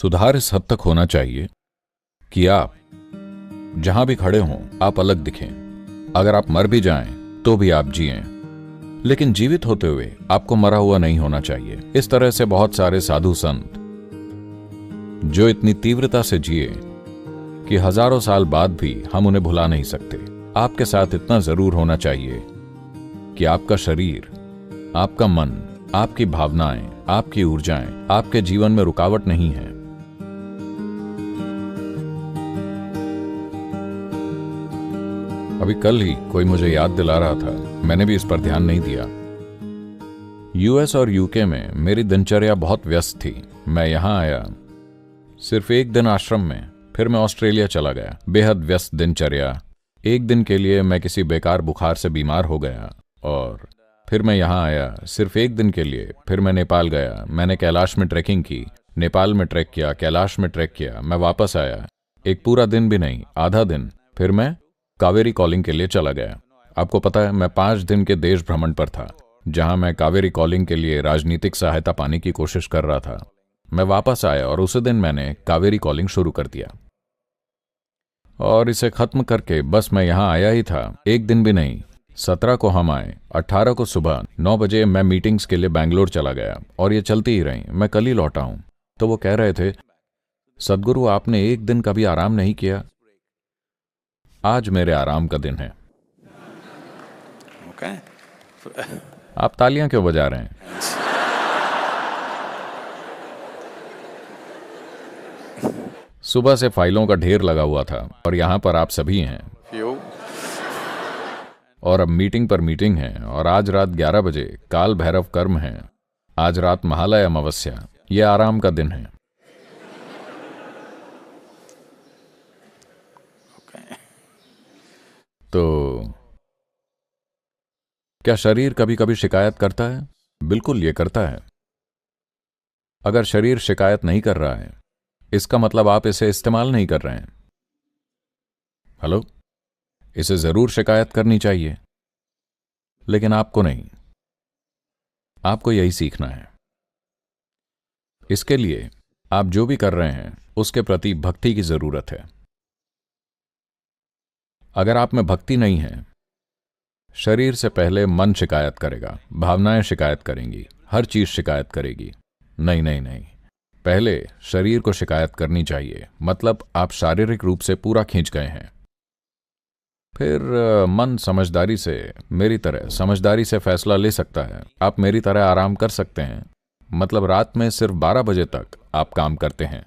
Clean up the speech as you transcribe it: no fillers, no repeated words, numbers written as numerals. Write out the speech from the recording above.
सुधार इस हद तक होना चाहिए कि आप जहां भी खड़े हों आप अलग दिखें। अगर आप मर भी जाएं तो भी आप जिएं, लेकिन जीवित होते हुए आपको मरा हुआ नहीं होना चाहिए। इस तरह से बहुत सारे साधु संत जो इतनी तीव्रता से जिए कि हजारों साल बाद भी हम उन्हें भुला नहीं सकते। आपके साथ इतना जरूर होना चाहिए कि आपका शरीर, आपका मन, आपकी भावनाएं, आपकी ऊर्जाएं आपके जीवन में रुकावट नहीं है। अभी कल ही कोई मुझे याद दिला रहा था, मैंने भी इस पर ध्यान नहीं दिया। यूएस और यूके में मेरी दिनचर्या बहुत व्यस्त थी। मैं यहां आया, सिर्फ एक दिन आश्रम में, फिर मैं ऑस्ट्रेलिया चला गया। बेहद व्यस्त दिनचर्या। एक दिन के लिए मैं किसी बेकार बुखार से बीमार हो गया और फिर मैं यहां आया, सिर्फ एक दिन के लिए। फिर मैं नेपाल गया, मैंने कैलाश में ट्रैकिंग की, नेपाल में ट्रैक किया, कैलाश में ट्रैक किया। मैं वापस आया, एक पूरा दिन भी नहीं, आधा दिन। फिर मैं कावेरी कॉलिंग के लिए चला गया। आपको पता है, मैं 5 दिन के देश भ्रमण पर था, जहां मैं कावेरी कॉलिंग के लिए राजनीतिक सहायता पाने की कोशिश कर रहा था। मैं वापस आया और उसी दिन मैंने कावेरी कॉलिंग शुरू कर दिया और इसे खत्म करके बस मैं यहां आया ही था। एक दिन भी नहीं। 17 को हम आए, 18 को सुबह 9 बजे मैं मीटिंग्स के लिए बैंगलोर चला गया और ये चलती ही रही। मैं कल ही लौटा हूं। तो वो कह रहे थे, सदगुरु आपने एक दिन का भी आराम नहीं किया। आज मेरे आराम का दिन है। Okay. आप तालियां क्यों बजा रहे हैं? सुबह से फाइलों का ढेर लगा हुआ था और यहां पर आप सभी हैं Few. और अब मीटिंग पर मीटिंग है और आज रात 11 बजे काल भैरव कर्म है। आज रात महालय अमावस्या। यह आराम का दिन है। Okay. तो क्या शरीर कभी कभी शिकायत करता है? बिल्कुल ये करता है। अगर शरीर शिकायत नहीं कर रहा है, इसका मतलब आप इसे इस्तेमाल नहीं कर रहे हैं। हेलो, इसे जरूर शिकायत करनी चाहिए, लेकिन आपको नहीं। आपको यही सीखना है। इसके लिए आप जो भी कर रहे हैं उसके प्रति भक्ति की जरूरत है। अगर आप में भक्ति नहीं है, शरीर से पहले मन शिकायत करेगा, भावनाएं शिकायत करेंगी, हर चीज शिकायत करेगी। नहीं नहीं नहीं, पहले शरीर को शिकायत करनी चाहिए, मतलब आप शारीरिक रूप से पूरा खींच गए हैं। फिर मन समझदारी से, मेरी तरह समझदारी से फैसला ले सकता है। आप मेरी तरह आराम कर सकते हैं, मतलब रात में सिर्फ 12 बजे तक आप काम करते हैं।